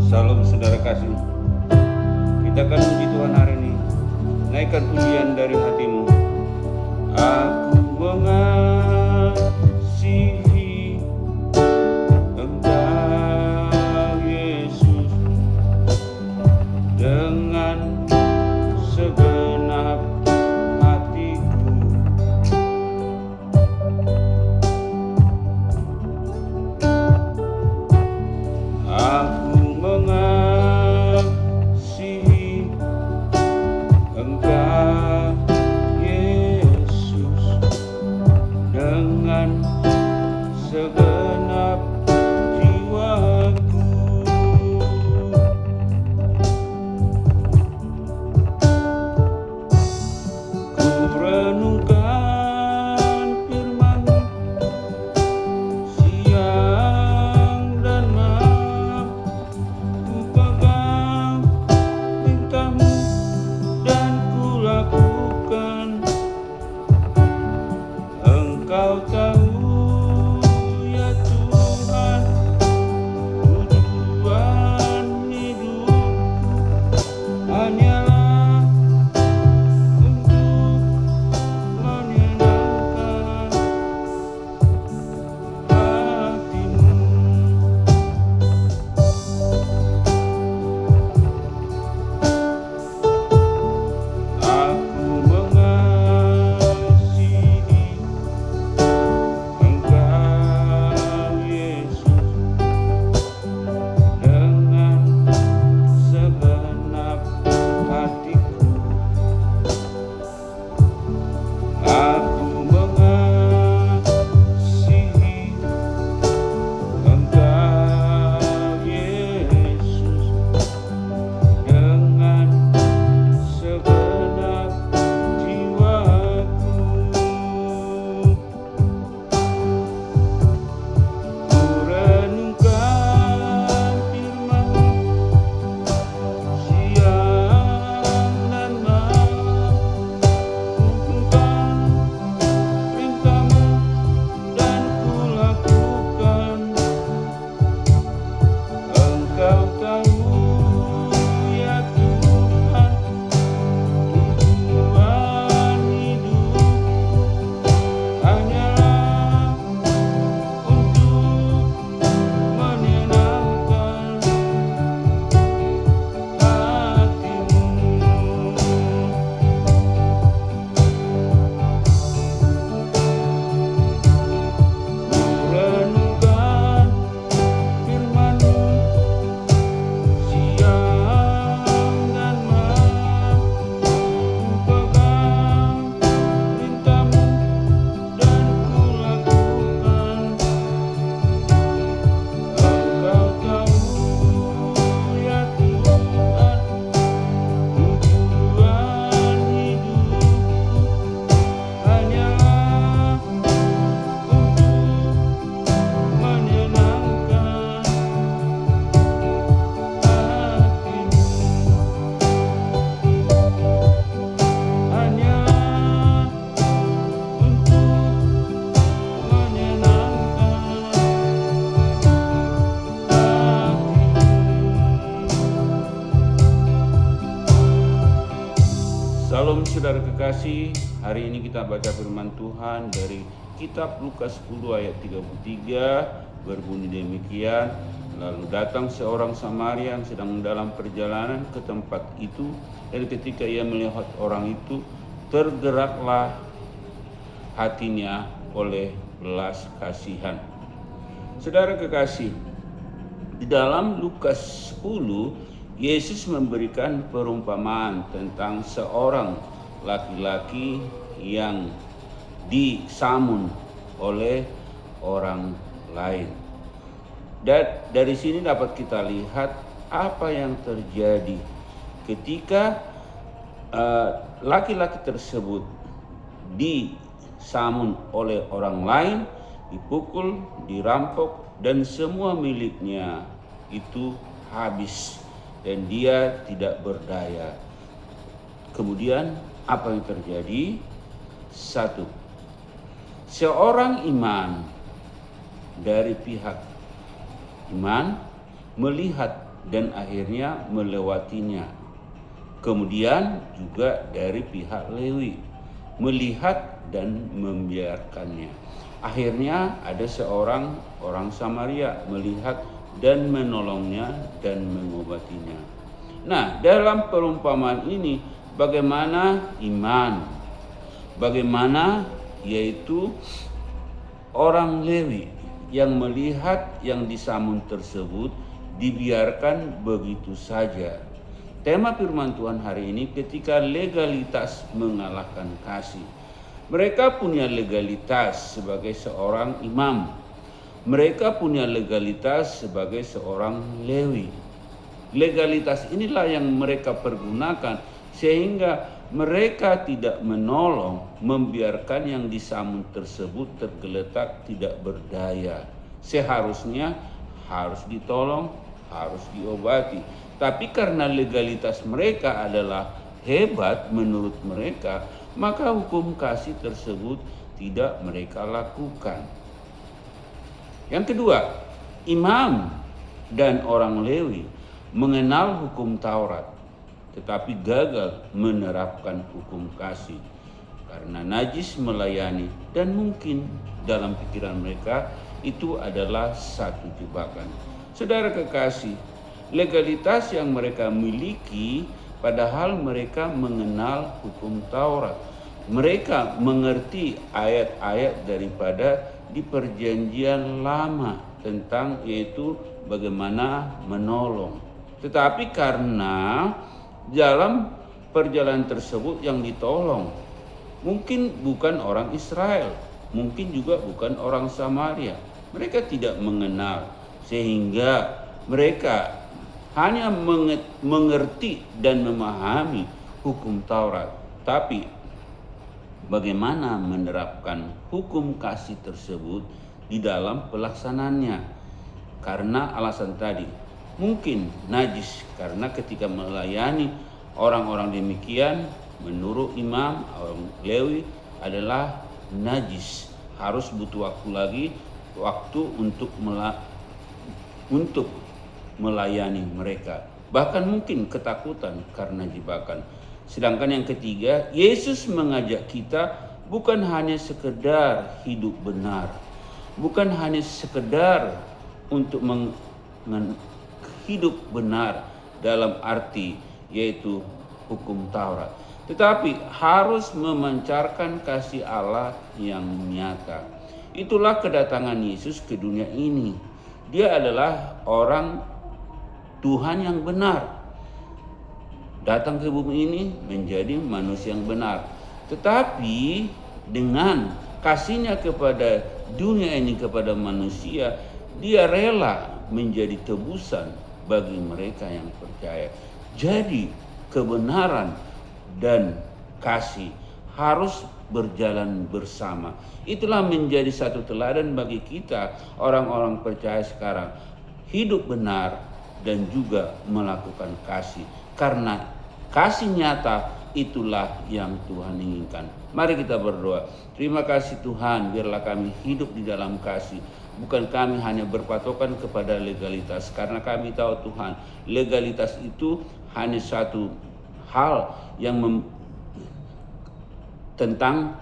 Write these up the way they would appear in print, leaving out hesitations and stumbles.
Salam saudara kasih. Kita akan puji Tuhan hari ini. Naikkan pujian dari hatimu. Aku mengasihi Engkau Yesus dengan segenap hatiku. Aku mengasihi Engkau Yesus dengan segenap jiwaku. Ku renungkan firman-Mu siang dan malam, ku pegang perintah-Mu dan ku lakukan. Engkau tahu ya Tuhan, tujuan hidupku hanyalah untuk menyenangkan hati-Mu. Aku mengasihi Engkau Yesus dengan segenap hatiku. Aku mengasihi Engkau Yesus dengan segenap jiwaku. Ku renungkan firman-Mu siang dan malam, ku pegang perintah-Mu dan ku lakukan. Engkau tahu ya Tuhan, tujuan hidupku hanyalah untuk menyenangkan hati-Mu. Ku renungkan firman-Mu siang dan malam, ku pegang perintah-Mu dan ku lakukan. Engkau tahu ya Tuhan, tujuan hidupku hanyalah untuk menyenangkan hati-Mu. Hanyalah untuk menyenangkan hati-Mu. Salam saudara kekasih, hari ini kita baca firman Tuhan dari kitab Lukas 10 ayat 33, berbunyi demikian. Lalu datang seorang Samaria yang sedang dalam perjalanan ke tempat itu, dan ketika ia melihat orang itu, tergeraklah hatinya oleh belas kasihan. Saudara kekasih, di dalam Lukas 10, Yesus memberikan perumpamaan tentang seorang laki-laki yang disamun oleh orang lain. Dan dari sini dapat kita lihat apa yang terjadi ketika laki-laki tersebut disamun oleh orang lain, dipukul, dirampok, dan semua miliknya itu habis dan dia tidak berdaya. Kemudian apa yang terjadi? Satu, seorang iman dari pihak iman melihat dan akhirnya melewatinya. Kemudian juga dari pihak Lewi, melihat dan membiarkannya. Akhirnya ada seorang orang Samaria melihat dan menolongnya dan mengobatinya. Nah, dalam perumpamaan ini bagaimana iman, bagaimana yaitu orang Lewi yang melihat yang disamun tersebut dibiarkan begitu saja. Tema firman Tuhan hari ini ketika legalitas mengalahkan kasih. Mereka punya legalitas sebagai seorang imam. Mereka punya legalitas sebagai seorang Lewi. Legalitas inilah yang mereka pergunakan sehingga mereka tidak menolong, membiarkan yang disamun tersebut tergeletak tidak berdaya. Seharusnya harus ditolong, harus diobati. Tapi karena legalitas mereka adalah hebat menurut mereka, maka hukum kasih tersebut tidak mereka lakukan. Yang kedua, imam dan orang Lewi mengenal hukum Taurat, tetapi gagal menerapkan hukum kasih karena najis melayani, dan mungkin dalam pikiran mereka itu adalah satu jebakan. Saudara kekasih, legalitas yang mereka miliki padahal mereka mengenal hukum Taurat. Mereka mengerti ayat-ayat daripada di perjanjian lama tentang yaitu bagaimana menolong. Tetapi karena dalam perjalanan tersebut yang ditolong mungkin bukan orang Israel, mungkin juga bukan orang Samaria. Mereka tidak mengenal sehingga mereka hanya mengerti dan memahami hukum Taurat. Tapi bagaimana menerapkan hukum kasih tersebut di dalam pelaksanaannya? Karena alasan tadi, mungkin najis karena ketika melayani orang-orang demikian menurut imam orang Lewi adalah najis, harus butuh waktu untuk melayani mereka. Bahkan mungkin ketakutan karena jebakan. Sedangkan yang ketiga, Yesus mengajak kita bukan hanya sekedar hidup benar, bukan hanya sekedar untuk hidup benar dalam arti yaitu hukum Taurat, tetapi harus memancarkan kasih Allah yang nyata. Itulah kedatangan Yesus ke dunia ini. Dia adalah orang Tuhan yang benar, datang ke bumi ini menjadi manusia yang benar. Tetapi dengan kasihnya kepada dunia ini, kepada manusia, dia rela menjadi tebusan bagi mereka yang percaya. Jadi kebenaran dan kasih harus berjalan bersama. Itulah menjadi satu teladan bagi kita orang-orang percaya sekarang. Hidup benar dan juga melakukan kasih. Karena kasih nyata itulah yang Tuhan inginkan. Mari kita berdoa. Terima kasih Tuhan, biarlah kami hidup di dalam kasih. Bukan kami hanya berpatokan kepada legalitas. Karena kami tahu Tuhan, legalitas itu hanya satu hal yang tentang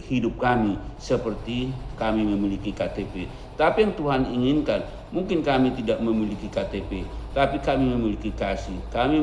hidup kami, seperti kami memiliki KTP. Tapi yang Tuhan inginkan, mungkin kami tidak memiliki KTP, tapi kami memiliki kasih. Kami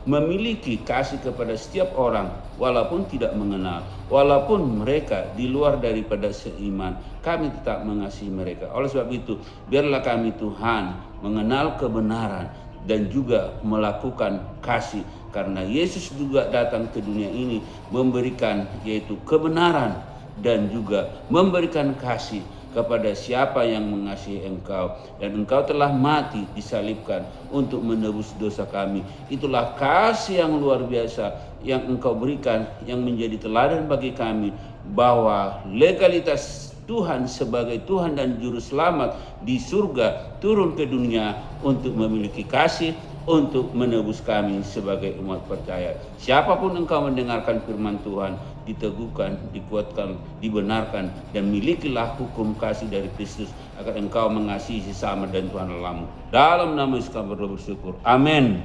memiliki kasih kepada setiap orang, walaupun tidak mengenal, walaupun mereka di luar daripada seiman, kami tetap mengasihi mereka. Oleh sebab itu, biarlah kami Tuhan mengenal kebenaran dan juga melakukan kasih, karena Yesus juga datang ke dunia ini memberikan yaitu kebenaran dan juga memberikan kasih kepada siapa yang mengasihi engkau, dan engkau telah mati disalibkan untuk menebus dosa kami. Itulah kasih yang luar biasa yang engkau berikan, yang menjadi teladan bagi kami, bahwa legalitas Tuhan sebagai Tuhan dan Juru Selamat di surga turun ke dunia untuk memiliki kasih, untuk menebus kami sebagai umat percaya. Siapapun engkau mendengarkan firman Tuhan, diteguhkan, dikuatkan, dibenarkan, dan milikilah hukum kasih dari Kristus agar engkau mengasihi sesama dan Tuhan Allahmu. Dalam nama Yesus kami berdoa bersyukur. Amin.